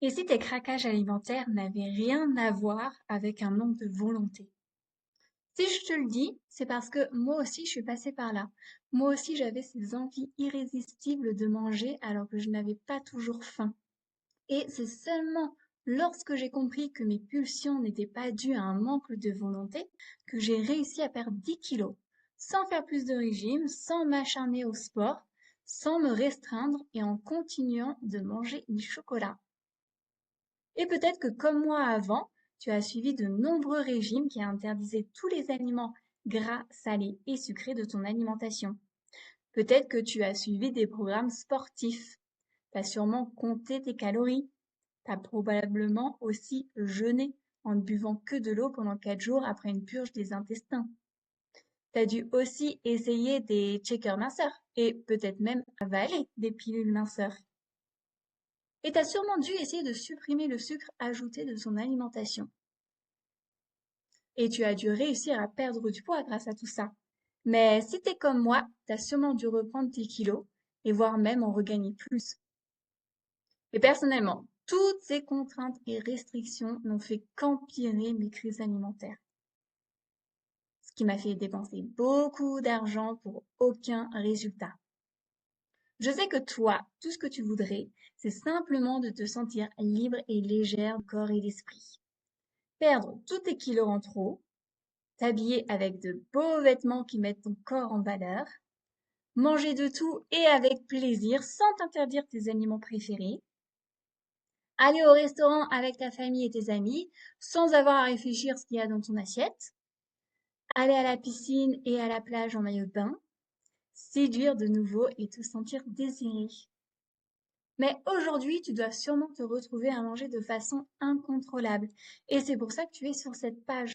Et si tes craquages alimentaires n'avaient rien à voir avec un manque de volonté? Si je te le dis, c'est parce que moi aussi je suis passée par là. Moi aussi j'avais ces envies irrésistibles de manger alors que je n'avais pas toujours faim. Et c'est seulement lorsque j'ai compris que mes pulsions n'étaient pas dues à un manque de volonté que j'ai réussi à perdre 10 kilos, sans faire plus de régime, sans m'acharner au sport, sans me restreindre et en continuant de manger du chocolat. Et peut-être que comme moi avant, tu as suivi de nombreux régimes qui interdisaient tous les aliments gras, salés et sucrés de ton alimentation. Peut-être que tu as suivi des programmes sportifs. Tu as sûrement compté tes calories. Tu as probablement aussi jeûné en ne buvant que de l'eau pendant 4 jours après une purge des intestins. Tu as dû aussi essayer des checkers minceurs et peut-être même avaler des pilules minceurs. Et tu as sûrement dû essayer de supprimer le sucre ajouté de ton alimentation. Et tu as dû réussir à perdre du poids grâce à tout ça. Mais si t'es comme moi, t'as sûrement dû reprendre tes kilos et voire même en regagner plus. Et personnellement, toutes ces contraintes et restrictions n'ont fait qu'empirer mes crises alimentaires, ce qui m'a fait dépenser beaucoup d'argent pour aucun résultat. Je sais que toi, tout ce que tu voudrais, c'est simplement de te sentir libre et légère de corps et d'esprit. Perdre tous tes kilos en trop, t'habiller avec de beaux vêtements qui mettent ton corps en valeur, manger de tout et avec plaisir sans t'interdire tes aliments préférés, aller au restaurant avec ta famille et tes amis sans avoir à réfléchir ce qu'il y a dans ton assiette, aller à la piscine et à la plage en maillot de bain, séduire de nouveau et te sentir désiré. Mais aujourd'hui, tu dois sûrement te retrouver à manger de façon incontrôlable. Et c'est pour ça que tu es sur cette page.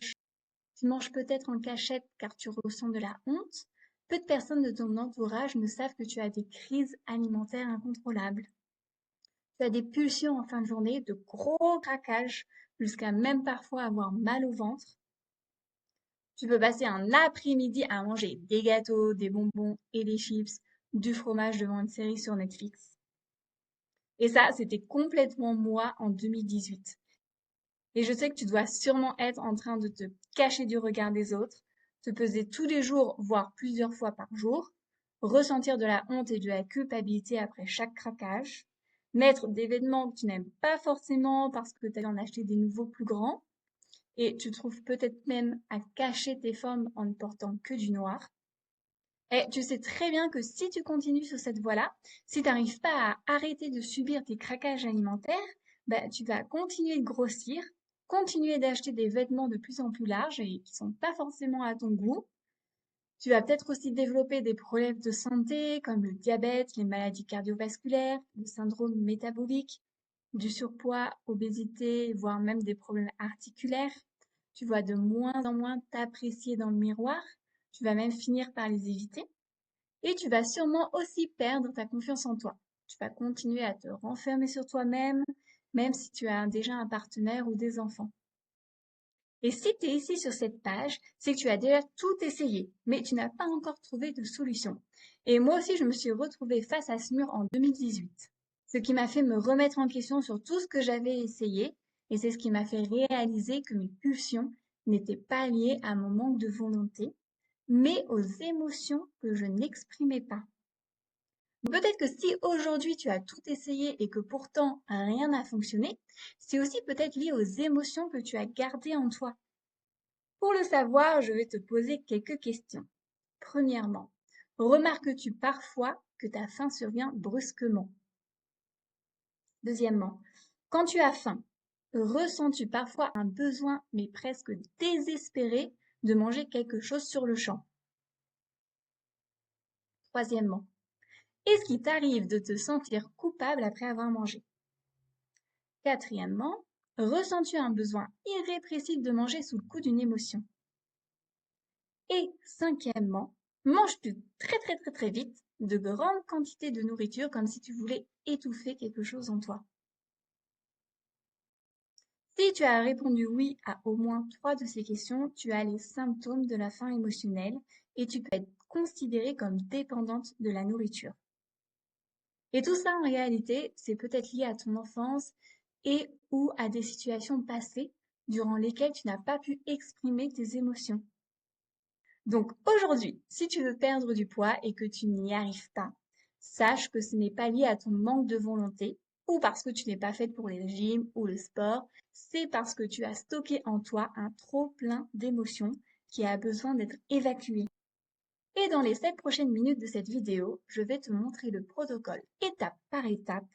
Tu manges peut-être en cachette car tu ressens de la honte. Peu de personnes de ton entourage ne savent que tu as des crises alimentaires incontrôlables. Tu as des pulsions en fin de journée, de gros craquages, jusqu'à même parfois avoir mal au ventre. Tu peux passer un après-midi à manger des gâteaux, des bonbons et des chips, du fromage devant une série sur Netflix. Et ça, c'était complètement moi en 2018. Et je sais que tu dois sûrement être en train de te cacher du regard des autres, te peser tous les jours, voire plusieurs fois par jour, ressentir de la honte et de la culpabilité après chaque craquage, mettre des vêtements que tu n'aimes pas forcément parce que tu as en acheter des nouveaux plus grands, et tu trouves peut-être même à cacher tes formes en ne portant que du noir. Et tu sais très bien que si tu continues sur cette voie-là, si tu n'arrives pas à arrêter de subir tes craquages alimentaires, bah, tu vas continuer de grossir, continuer d'acheter des vêtements de plus en plus larges et qui sont pas forcément à ton goût. Tu vas peut-être aussi développer des problèmes de santé comme le diabète, les maladies cardiovasculaires, le syndrome métabolique, du surpoids, obésité, voire même des problèmes articulaires. Tu vas de moins en moins t'apprécier dans le miroir. Tu vas même finir par les éviter. Et tu vas sûrement aussi perdre ta confiance en toi. Tu vas continuer à te renfermer sur toi-même, même si tu as déjà un partenaire ou des enfants. Et si tu es ici sur cette page, c'est que tu as déjà tout essayé, mais tu n'as pas encore trouvé de solution. Et moi aussi, je me suis retrouvée face à ce mur en 2018. Ce qui m'a fait me remettre en question sur tout ce que j'avais essayé, et c'est ce qui m'a fait réaliser que mes pulsions n'étaient pas liées à mon manque de volonté, mais aux émotions que je n'exprimais pas. Peut-être que si aujourd'hui tu as tout essayé et que pourtant rien n'a fonctionné, c'est aussi peut-être lié aux émotions que tu as gardées en toi. Pour le savoir, je vais te poser quelques questions. Premièrement, remarques-tu parfois que ta faim survient brusquement? Deuxièmement, quand tu as faim, ressens-tu parfois un besoin, mais presque désespéré, de manger quelque chose sur le champ? Troisièmement, est-ce qu'il t'arrive de te sentir coupable après avoir mangé? Quatrièmement, ressens-tu un besoin irrépressible de manger sous le coup d'une émotion? Et cinquièmement, manges-tu très vite de grandes quantités de nourriture comme si tu voulais étouffer quelque chose en toi? Si tu as répondu oui à au moins 3 de ces questions, tu as les symptômes de la faim émotionnelle et tu peux être considérée comme dépendante de la nourriture. Et tout ça, en réalité, c'est peut-être lié à ton enfance et ou à des situations passées durant lesquelles tu n'as pas pu exprimer tes émotions. Donc aujourd'hui, si tu veux perdre du poids et que tu n'y arrives pas, sache que ce n'est pas lié à ton manque de volonté ou parce que tu n'es pas faite pour les régimes ou le sport, c'est parce que tu as stocké en toi un trop plein d'émotions qui a besoin d'être évacué. Et dans les 7 prochaines minutes de cette vidéo, je vais te montrer le protocole étape par étape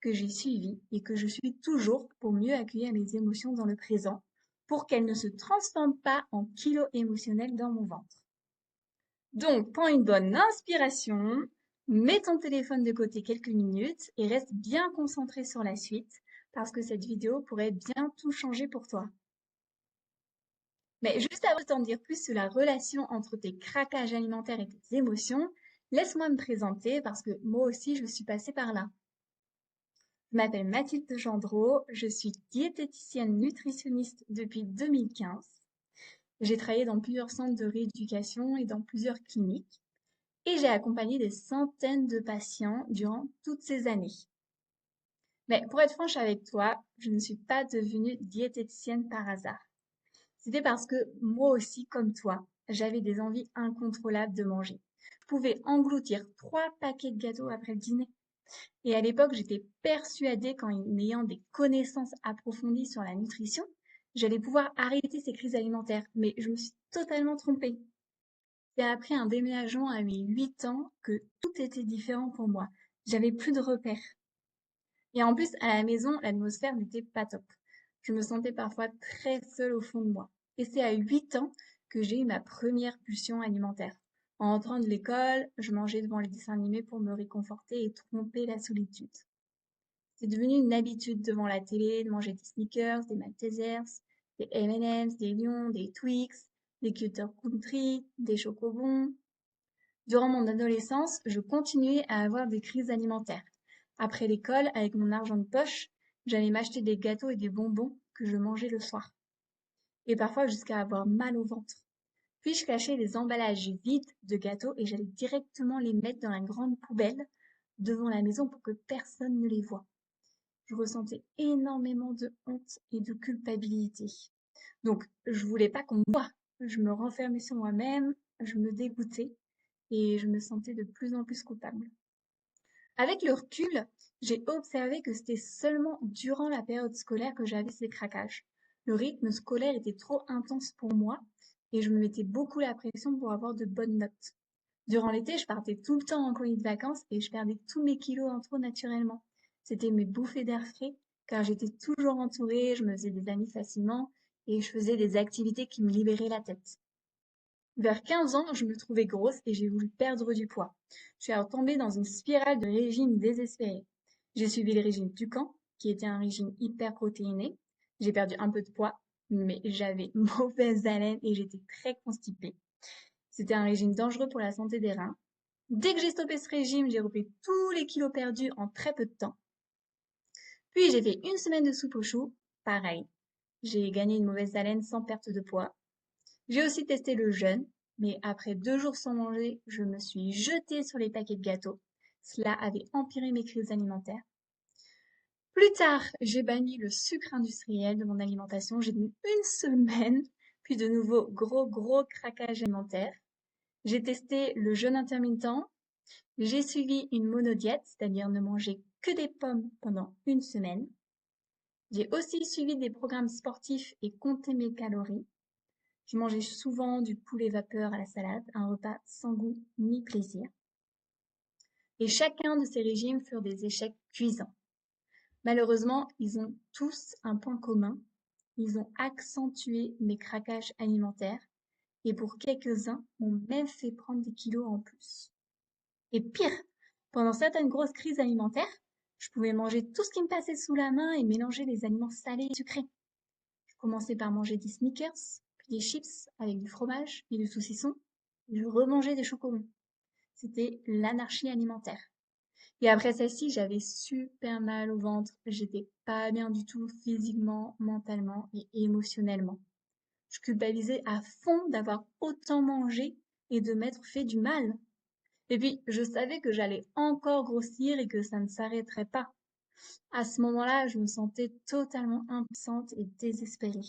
que j'ai suivi et que je suis toujours pour mieux accueillir les émotions dans le présent, pour qu'elles ne se transforment pas en kilos émotionnels dans mon ventre. Donc, prends une bonne inspiration, mets ton téléphone de côté quelques minutes et reste bien concentré sur la suite parce que cette vidéo pourrait bien tout changer pour toi. Mais juste avant de t'en dire plus sur la relation entre tes craquages alimentaires et tes émotions, laisse-moi me présenter parce que moi aussi je suis passée par là. Je m'appelle Mathilde Gendreau, je suis diététicienne nutritionniste depuis 2015. J'ai travaillé dans plusieurs centres de rééducation et dans plusieurs cliniques et j'ai accompagné des centaines de patients durant toutes ces années. Mais pour être franche avec toi, je ne suis pas devenue diététicienne par hasard. C'était parce que moi aussi, comme toi, j'avais des envies incontrôlables de manger. Je pouvais engloutir 3 paquets de gâteaux après le dîner. Et à l'époque, j'étais persuadée qu'en ayant des connaissances approfondies sur la nutrition, j'allais pouvoir arrêter ces crises alimentaires. Mais je me suis totalement trompée. C'est après un déménagement à mes 8 ans que tout était différent pour moi. J'avais plus de repères. Et en plus, à la maison, l'atmosphère n'était pas top. Je me sentais parfois très seule au fond de moi. Et c'est à 8 ans que j'ai eu ma première pulsion alimentaire. En rentrant de l'école, je mangeais devant les dessins animés pour me réconforter et tromper la solitude. C'est devenu une habitude devant la télé de manger des Snickers, des Maltesers, des M&M's, des Lions, des Twix, des Cutter Country, des Chocobons. Durant mon adolescence, je continuais à avoir des crises alimentaires. Après l'école, avec mon argent de poche, j'allais m'acheter des gâteaux et des bonbons que je mangeais le soir. Et parfois jusqu'à avoir mal au ventre. Puis je cachais les emballages vides de gâteaux et j'allais directement les mettre dans la grande poubelle devant la maison pour que personne ne les voie. Je ressentais énormément de honte et de culpabilité. Donc, je voulais pas qu'on me voie. Je me renfermais sur moi-même, je me dégoûtais et je me sentais de plus en plus coupable. Avec le recul, j'ai observé que c'était seulement durant la période scolaire que j'avais ces craquages. Le rythme scolaire était trop intense pour moi et je me mettais beaucoup la pression pour avoir de bonnes notes. Durant l'été, je partais tout le temps en colonie de vacances et je perdais tous mes kilos en trop naturellement. C'était mes bouffées d'air frais car j'étais toujours entourée, je me faisais des amis facilement et je faisais des activités qui me libéraient la tête. Vers 15 ans, je me trouvais grosse et j'ai voulu perdre du poids. Je suis alors tombée dans une spirale de régime désespéré. J'ai suivi le régime Tucan, qui était un régime hyper protéiné. J'ai perdu un peu de poids, mais j'avais mauvaise haleine et j'étais très constipée. C'était un régime dangereux pour la santé des reins. Dès que j'ai stoppé ce régime, j'ai repris tous les kilos perdus en très peu de temps. Puis j'ai fait une semaine de soupe aux choux, pareil. J'ai gagné une mauvaise haleine sans perte de poids. J'ai aussi testé le jeûne, mais après 2 jours sans manger, je me suis jetée sur les paquets de gâteaux. Cela avait empiré mes crises alimentaires. Plus tard, j'ai banni le sucre industriel de mon alimentation. J'ai tenu une semaine, puis de nouveau gros craquage alimentaire. J'ai testé le jeûne intermittent. J'ai suivi une monodiète, c'est-à-dire ne manger que des pommes pendant une semaine. J'ai aussi suivi des programmes sportifs et compté mes calories. Je mangeais souvent du poulet vapeur à la salade, un repas sans goût ni plaisir. Et chacun de ces régimes furent des échecs cuisants. Malheureusement, ils ont tous un point commun. Ils ont accentué mes craquages alimentaires et pour quelques-uns, m'ont même fait prendre des kilos en plus. Et pire, pendant certaines grosses crises alimentaires, je pouvais manger tout ce qui me passait sous la main et mélanger les aliments salés et sucrés. Je commençais par manger des Snickers, puis des chips avec du fromage et du saucisson. Et je remangeais des chocobons. C'était l'anarchie alimentaire. Et après celle-ci, j'avais super mal au ventre. J'étais pas bien du tout physiquement, mentalement et émotionnellement. Je culpabilisais à fond d'avoir autant mangé et de m'être fait du mal. Et puis, je savais que j'allais encore grossir et que ça ne s'arrêterait pas. À ce moment-là, je me sentais totalement impuissante et désespérée.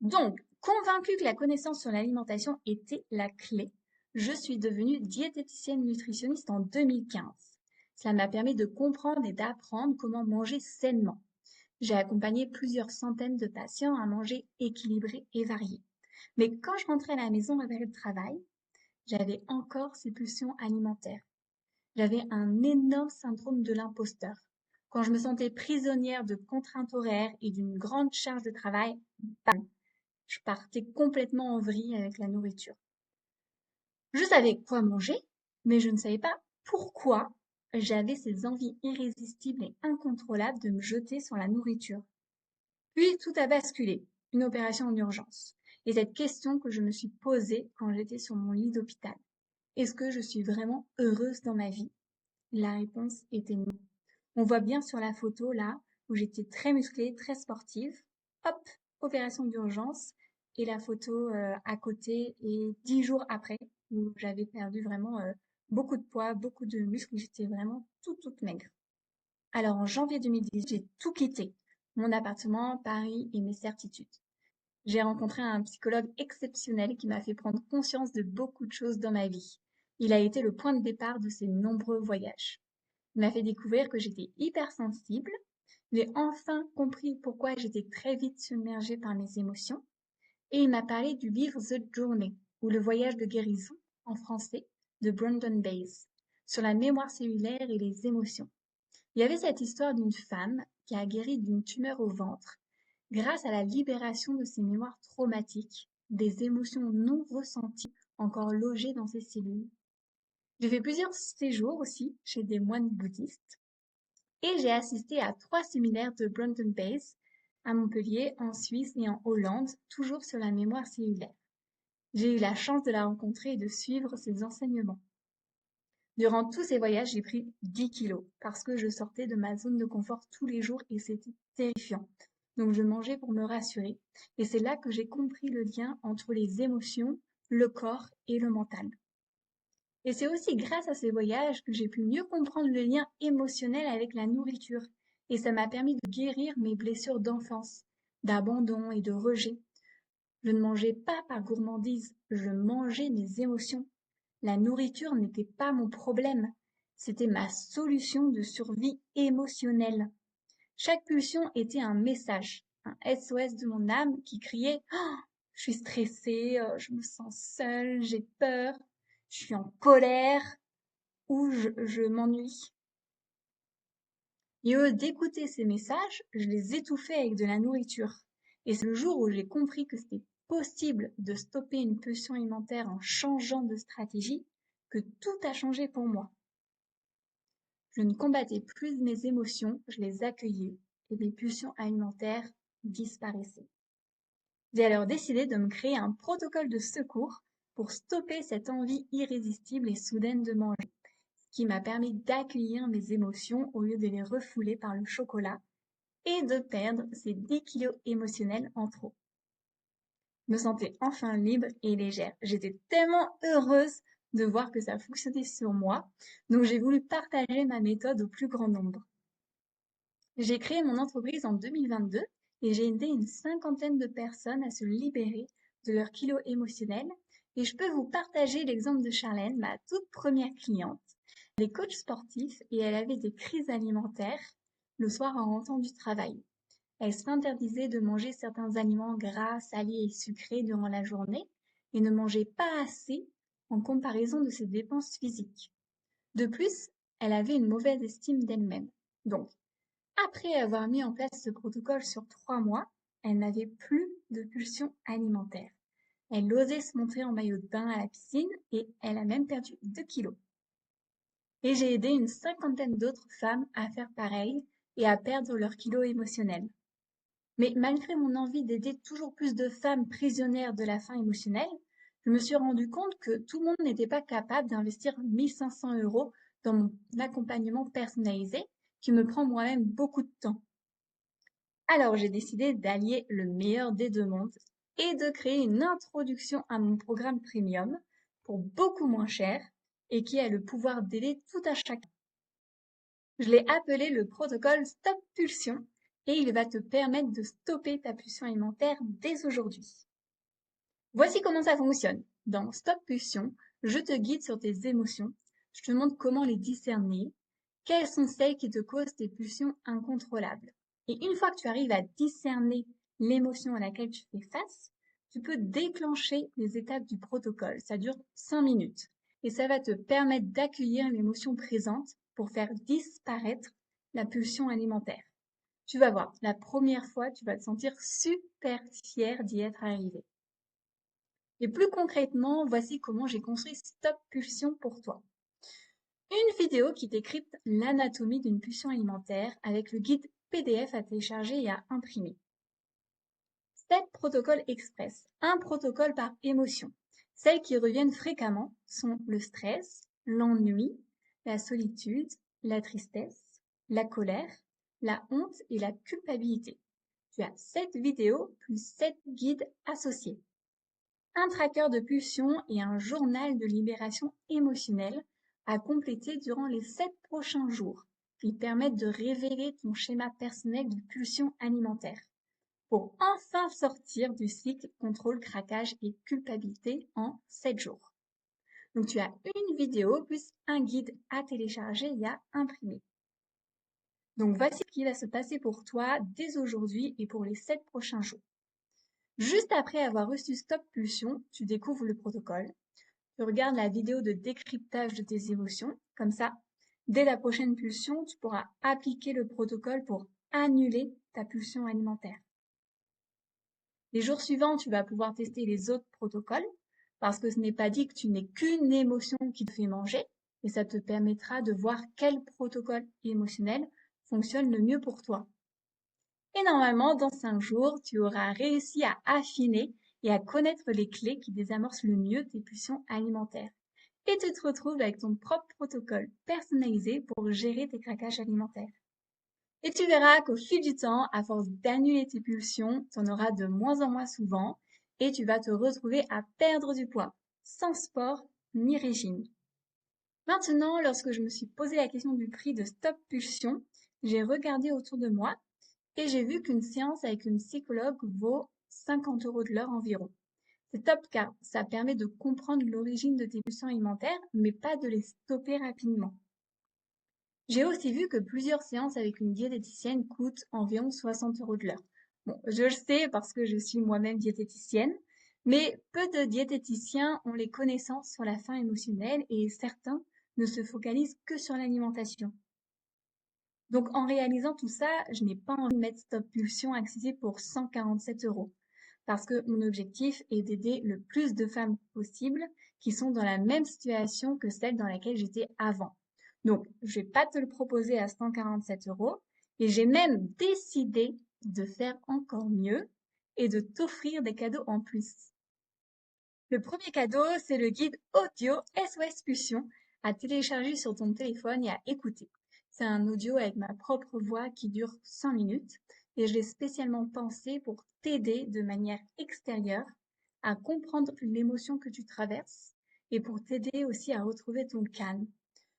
Donc, convaincue que la connaissance sur l'alimentation était la clé, je suis devenue diététicienne nutritionniste en 2015. Cela m'a permis de comprendre et d'apprendre comment manger sainement. J'ai accompagné plusieurs centaines de patients à manger équilibré et varié. Mais quand je rentrais à la maison après le travail, j'avais encore ces pulsions alimentaires. J'avais un énorme syndrome de l'imposteur. Quand je me sentais prisonnière de contraintes horaires et d'une grande charge de travail, bam, je partais complètement en vrille avec la nourriture. Je savais quoi manger, mais je ne savais pas pourquoi j'avais ces envies irrésistibles et incontrôlables de me jeter sur la nourriture. Puis tout a basculé, une opération en urgence. Et cette question que je me suis posée quand j'étais sur mon lit d'hôpital. Est-ce que je suis vraiment heureuse dans ma vie? La réponse était non. On voit bien sur la photo là, où j'étais très musclée, très sportive. Hop, opération d'urgence. Et la photo à côté et 10 jours après, où j'avais perdu vraiment beaucoup de poids, beaucoup de muscles, j'étais vraiment toute maigre. Alors en janvier 2010, j'ai tout quitté. Mon appartement, Paris et mes certitudes. J'ai rencontré un psychologue exceptionnel qui m'a fait prendre conscience de beaucoup de choses dans ma vie. Il a été le point de départ de ces nombreux voyages. Il m'a fait découvrir que j'étais hypersensible. J'ai enfin compris pourquoi j'étais très vite submergée par mes émotions. Et il m'a parlé du livre The Journey, ou Le voyage de guérison, en français, de Brandon Bayes, sur la mémoire cellulaire et les émotions. Il y avait cette histoire d'une femme qui a guéri d'une tumeur au ventre grâce à la libération de ses mémoires traumatiques, des émotions non ressenties encore logées dans ses cellules. J'ai fait plusieurs séjours aussi chez des moines bouddhistes et j'ai assisté à 3 séminaires de Brandon Bayes à Montpellier, en Suisse et en Hollande, toujours sur la mémoire cellulaire. J'ai eu la chance de la rencontrer et de suivre ses enseignements. Durant tous ces voyages, j'ai pris 10 kilos parce que je sortais de ma zone de confort tous les jours et c'était terrifiant. Donc je mangeais pour me rassurer et c'est là que j'ai compris le lien entre les émotions, le corps et le mental. Et c'est aussi grâce à ces voyages que j'ai pu mieux comprendre le lien émotionnel avec la nourriture et ça m'a permis de guérir mes blessures d'enfance, d'abandon et de rejet. Je ne mangeais pas par gourmandise, je mangeais mes émotions. La nourriture n'était pas mon problème, c'était ma solution de survie émotionnelle. Chaque pulsion était un message, un SOS de mon âme qui criait «Oh, je suis stressée, je me sens seule, j'ai peur, je suis en colère ou je m'ennuie». Et au lieu d'écouter ces messages, je les étouffais avec de la nourriture. Et c'est le jour où j'ai compris que c'était possible de stopper une pulsion alimentaire en changeant de stratégie que tout a changé pour moi. Je ne combattais plus mes émotions, je les accueillais et mes pulsions alimentaires disparaissaient. J'ai alors décidé de me créer un protocole de secours pour stopper cette envie irrésistible et soudaine de manger, ce qui m'a permis d'accueillir mes émotions au lieu de les refouler par le chocolat et de perdre ces 10 kilos émotionnels en trop. Je me sentais enfin libre et légère. J'étais tellement heureuse de voir que ça fonctionnait sur moi, donc j'ai voulu partager ma méthode au plus grand nombre. J'ai créé mon entreprise en 2022 et j'ai aidé une cinquantaine de personnes à se libérer de leurs kilos émotionnels. Et je peux vous partager l'exemple de Charlène, ma toute première cliente. Elle est coach sportif et elle avait des crises alimentaires le soir en rentrant du travail. Elle s'interdisait de manger certains aliments gras, salés et sucrés durant la journée et ne mangeait pas assez en comparaison de ses dépenses physiques. De plus, elle avait une mauvaise estime d'elle-même. Donc, après avoir mis en place ce protocole sur 3 mois, elle n'avait plus de pulsions alimentaires. Elle osait se montrer en maillot de bain à la piscine et elle a même perdu 2 kilos. Et j'ai aidé une cinquantaine d'autres femmes à faire pareil et à perdre leurs kilos émotionnels. Mais malgré mon envie d'aider toujours plus de femmes prisonnières de la faim émotionnelle, je me suis rendu compte que tout le monde n'était pas capable d'investir 1500 € dans mon accompagnement personnalisé qui me prend moi-même beaucoup de temps. Alors j'ai décidé d'allier le meilleur des deux mondes et de créer une introduction à mon programme premium pour beaucoup moins cher et qui a le pouvoir d'aider tout à chacun. Je l'ai appelé le protocole Stop Pulsion et il va te permettre de stopper ta pulsion alimentaire dès aujourd'hui. Voici comment ça fonctionne. Dans Stop Pulsion, je te guide sur tes émotions, je te montre comment les discerner, quelles sont celles qui te causent des pulsions incontrôlables. Et une fois que tu arrives à discerner l'émotion à laquelle tu fais face, tu peux déclencher les étapes du protocole. Ça dure 5 minutes et ça va te permettre d'accueillir l'émotion présente pour faire disparaître la pulsion alimentaire. Tu vas voir, la première fois, tu vas te sentir super fier d'y être arrivé. Et plus concrètement, voici comment j'ai construit Stop Pulsion pour toi. Une vidéo qui décrypte l'anatomie d'une pulsion alimentaire avec le guide PDF à télécharger et à imprimer. 7 protocoles express, un protocole par émotion. Celles qui reviennent fréquemment sont le stress, l'ennui, la solitude, la tristesse, la colère, la honte et la culpabilité. Tu as 7 vidéos plus 7 guides associés. Un tracker de pulsion et un journal de libération émotionnelle à compléter durant les 7 prochains jours. Ils permettent de révéler ton schéma personnel de pulsion alimentaire pour enfin sortir du cycle contrôle, craquage et culpabilité en 7 jours. Donc tu as une vidéo plus un guide à télécharger et à imprimer. Donc voici ce qui va se passer pour toi dès aujourd'hui et pour les 7 prochains jours. Juste après avoir reçu Stop Pulsion, tu découvres le protocole. Tu regardes la vidéo de décryptage de tes émotions. Comme ça, dès la prochaine pulsion, tu pourras appliquer le protocole pour annuler ta pulsion alimentaire. Les jours suivants, tu vas pouvoir tester les autres protocoles parce que ce n'est pas dit que tu n'aies qu'une émotion qui te fait manger et ça te permettra de voir quel protocole émotionnel fonctionne le mieux pour toi. Et normalement, dans 5 jours, tu auras réussi à affiner et à connaître les clés qui désamorcent le mieux tes pulsions alimentaires. Et tu te retrouves avec ton propre protocole personnalisé pour gérer tes craquages alimentaires. Et tu verras qu'au fil du temps, à force d'annuler tes pulsions, tu en auras de moins en moins souvent et tu vas te retrouver à perdre du poids, sans sport ni régime. Maintenant, lorsque je me suis posé la question du prix de Stop Pulsion, j'ai regardé autour de moi et j'ai vu qu'une séance avec une psychologue vaut 50 € de l'heure environ. C'est top car ça permet de comprendre l'origine de tes pulsions alimentaires, mais pas de les stopper rapidement. J'ai aussi vu que plusieurs séances avec une diététicienne coûtent environ 60 € de l'heure. Bon, je le sais parce que je suis moi-même diététicienne, mais peu de diététiciens ont les connaissances sur la faim émotionnelle et certains ne se focalisent que sur l'alimentation. Donc en réalisant tout ça, je n'ai pas envie de mettre Stop Pulsion accessible pour 147 € parce que mon objectif est d'aider le plus de femmes possible qui sont dans la même situation que celle dans laquelle j'étais avant. Donc, je vais pas te le proposer à 147 € et j'ai même décidé de faire encore mieux et de t'offrir des cadeaux en plus. Le premier cadeau, c'est le guide audio SOS Pulsion à télécharger sur ton téléphone et à écouter. C'est un audio avec ma propre voix qui dure 5 minutes et je l'ai spécialement pensé pour t'aider de manière extérieure à comprendre l'émotion que tu traverses et pour t'aider aussi à retrouver ton calme.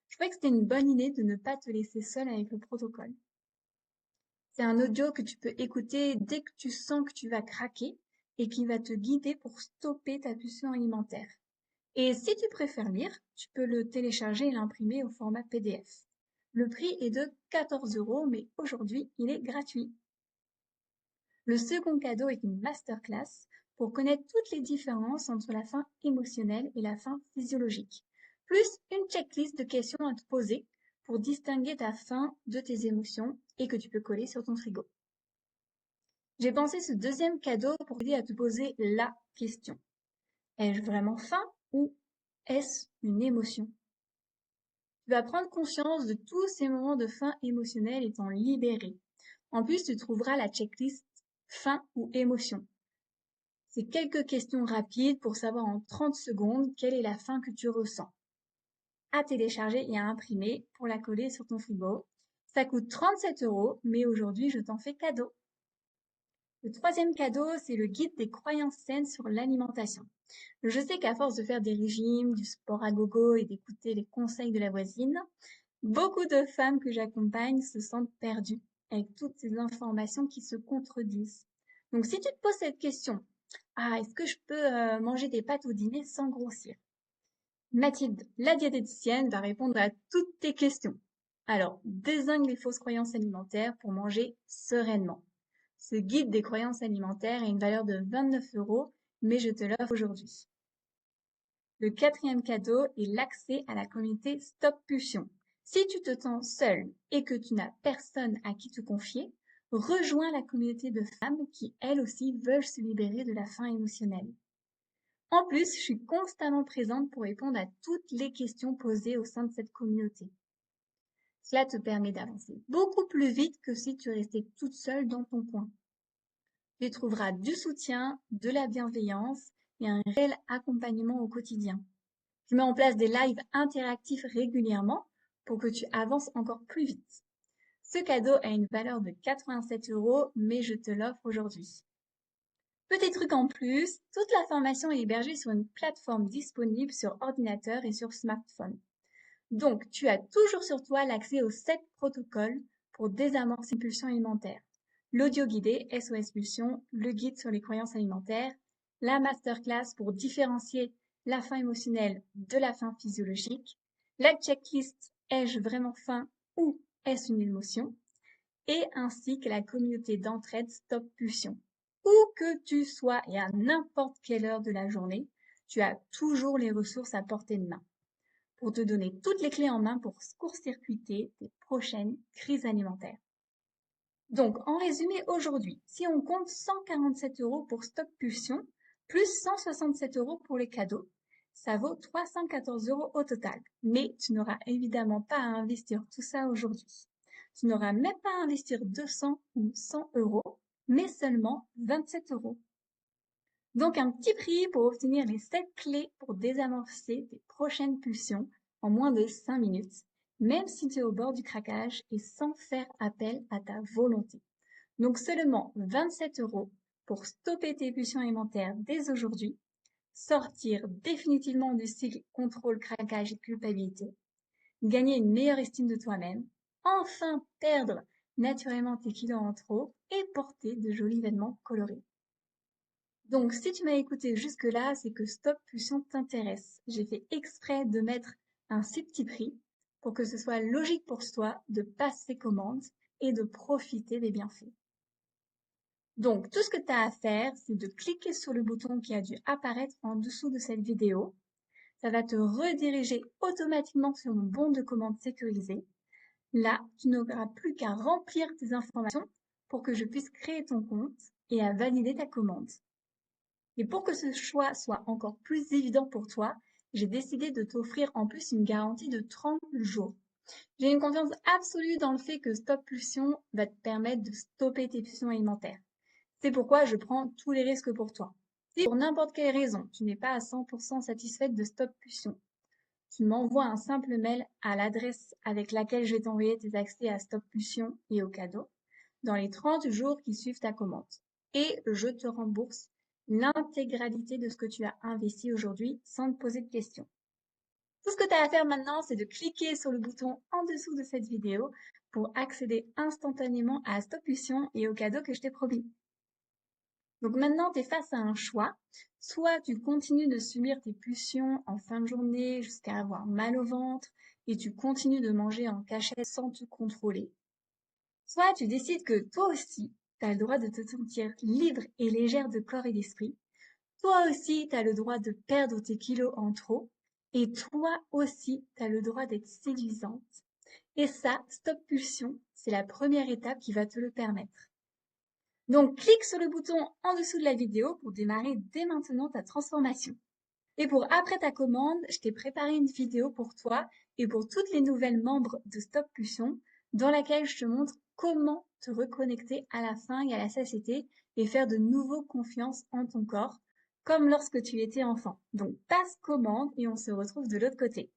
Je trouvais que c'était une bonne idée de ne pas te laisser seule avec le protocole. C'est un audio que tu peux écouter dès que tu sens que tu vas craquer et qui va te guider pour stopper ta pulsion alimentaire. Et si tu préfères lire, tu peux le télécharger et l'imprimer au format PDF. Le prix est de 14 €, mais aujourd'hui, il est gratuit. Le second cadeau est une masterclass pour connaître toutes les différences entre la faim émotionnelle et la faim physiologique, plus une checklist de questions à te poser pour distinguer ta faim de tes émotions et que tu peux coller sur ton frigo. J'ai pensé ce deuxième cadeau pour t'aider à te poser la question. Ai-je vraiment faim ou est-ce une émotion? Tu vas prendre conscience de tous ces moments de faim émotionnelle et t'en libérer. En plus, tu trouveras la checklist faim ou émotion. C'est quelques questions rapides pour savoir en 30 secondes quelle est la faim que tu ressens. À télécharger et à imprimer pour la coller sur ton frigo. Ça coûte 37 €, mais aujourd'hui, je t'en fais cadeau. Le troisième cadeau, c'est le guide des croyances saines sur l'alimentation. Je sais qu'à force de faire des régimes, du sport à gogo et d'écouter les conseils de la voisine, Beaucoup de femmes que j'accompagne se sentent perdues avec toutes ces informations qui se contredisent. Donc si tu te poses cette question, est-ce que je peux manger des pâtes au dîner sans grossir? Mathilde, la diététicienne, va répondre à toutes tes questions. Alors, désingue les fausses croyances alimentaires pour manger sereinement. Ce guide des croyances alimentaires a une valeur de 29 €, mais je te l'offre aujourd'hui. Le quatrième cadeau est l'accès à la communauté Stop Pulsion. Si tu te sens seul et que tu n'as personne à qui te confier, rejoins la communauté de femmes qui, elles aussi, veulent se libérer de la faim émotionnelle. En plus, je suis constamment présente pour répondre à toutes les questions posées au sein de cette communauté. Cela te permet d'avancer beaucoup plus vite que si tu restais toute seule dans ton coin. Tu y trouveras du soutien, de la bienveillance et un réel accompagnement au quotidien. Je mets en place des lives interactifs régulièrement pour que tu avances encore plus vite. Ce cadeau a une valeur de 87 €, mais je te l'offre aujourd'hui. Petit truc en plus, toute la formation est hébergée sur une plateforme disponible sur ordinateur et sur smartphone. Donc, tu as toujours sur toi l'accès aux 7 protocoles pour désamorcer les pulsions alimentaires. L'audio guidé SOS Pulsion, le guide sur les croyances alimentaires, la masterclass pour différencier la faim émotionnelle de la faim physiologique, la checklist Ai-je vraiment faim ou est-ce une émotion, et ainsi que la communauté d'entraide Stop Pulsion. Où que tu sois et à n'importe quelle heure de la journée, tu as toujours les ressources à portée de main pour te donner toutes les clés en main pour court-circuiter tes prochaines crises alimentaires. Donc, en résumé, aujourd'hui, si on compte 147 € pour Stop Pulsion, plus 167 € pour les cadeaux, ça vaut 314 € au total. Mais tu n'auras évidemment pas à investir tout ça aujourd'hui. Tu n'auras même pas à investir 200 ou 100 €, mais seulement 27 €. Donc un petit prix pour obtenir les 7 clés pour désamorcer tes prochaines pulsions en moins de 5 minutes, même si tu es au bord du craquage et sans faire appel à ta volonté. Donc seulement 27 € pour stopper tes pulsions alimentaires dès aujourd'hui, sortir définitivement du cycle contrôle, craquage et culpabilité, gagner une meilleure estime de toi-même, enfin perdre naturellement tes kilos en trop et porter de jolis vêtements colorés. Donc, si tu m'as écouté jusque-là, c'est que Stop Pulsion t'intéresse. J'ai fait exprès de mettre un si petit prix pour que ce soit logique pour toi de passer commande et de profiter des bienfaits. Donc, tout ce que tu as à faire, c'est de cliquer sur le bouton qui a dû apparaître en dessous de cette vidéo. Ça va te rediriger automatiquement sur mon bon de commande sécurisé. Là, tu n'auras plus qu'à remplir tes informations pour que je puisse créer ton compte et à valider ta commande. Et pour que ce choix soit encore plus évident pour toi, j'ai décidé de t'offrir en plus une garantie de 30 jours. J'ai une confiance absolue dans le fait que Stop Pulsion va te permettre de stopper tes pulsions alimentaires. C'est pourquoi je prends tous les risques pour toi. Si pour n'importe quelle raison, tu n'es pas à 100% satisfaite de Stop Pulsion, tu m'envoies un simple mail à l'adresse avec laquelle je vais t'envoyer tes accès à Stop Pulsion et au cadeau dans les 30 jours qui suivent ta commande. Et je te rembourse l'intégralité de ce que tu as investi aujourd'hui sans te poser de questions. Tout ce que tu as à faire maintenant, c'est de cliquer sur le bouton en dessous de cette vidéo pour accéder instantanément à Stop Pulsion et au cadeau que je t'ai promis. Donc maintenant, tu es face à un choix. Soit tu continues de subir tes pulsions en fin de journée jusqu'à avoir mal au ventre et tu continues de manger en cachette sans te contrôler. Soit tu décides que toi aussi, tu as le droit de te sentir libre et légère de corps et d'esprit. Toi aussi, tu as le droit de perdre tes kilos en trop. Et toi aussi, tu as le droit d'être séduisante. Et ça, Stop Pulsion, c'est la première étape qui va te le permettre. Donc, clique sur le bouton en dessous de la vidéo pour démarrer dès maintenant ta transformation. Et pour après ta commande, je t'ai préparé une vidéo pour toi et pour toutes les nouvelles membres de Stop Pulsion dans laquelle je te montre comment te reconnecter à la faim et à la satiété et faire de nouveau confiance en ton corps, comme lorsque tu étais enfant. Donc passe commande et on se retrouve de l'autre côté.